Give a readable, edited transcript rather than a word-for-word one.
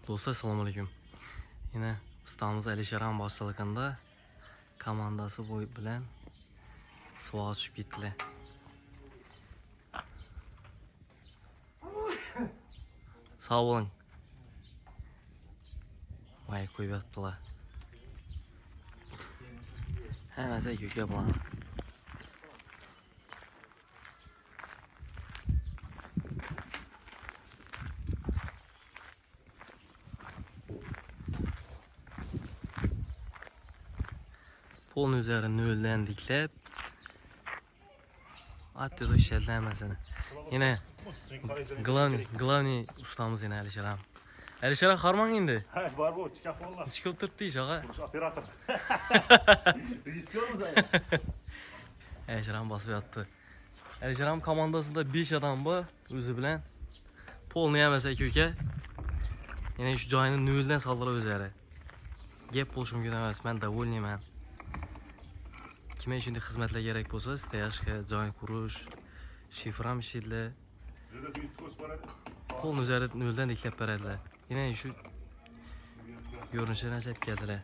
Dostlar assalomu. Yine ustamız Alisherhan boshchiligida komandasi bilan suv tushib ketdilar. Sağ olun. Vay qo'yib yotdilar. Hammasi ko'ka bilan. Polun üzerine nölden diklep atıyordu işletlenmesini. Yine Glavni ustamız yine Alisherhan. Alisherhan harman indi. He var bu çıkak valla. Hiç köptürttü iş ağa. Operatör. Rejisör mu sen? Alisherhan basıp yattı. Alisherhan komandasında 5 adam var özü bilen. Polunu yemese köke. Yine şu joyini nölden saldırı üzere. Gep buluşum mümkün emas. Ben davolniyim ben. Kime shunday xizmatlar kerak bo'lsa, steyashka, joy qurish, shifram ishlaydilar. Size de bir skoç var hadi. Qo'lni o'zlari noldan diklab beradilar. Yine shu ko'rinishini ajab keldilar.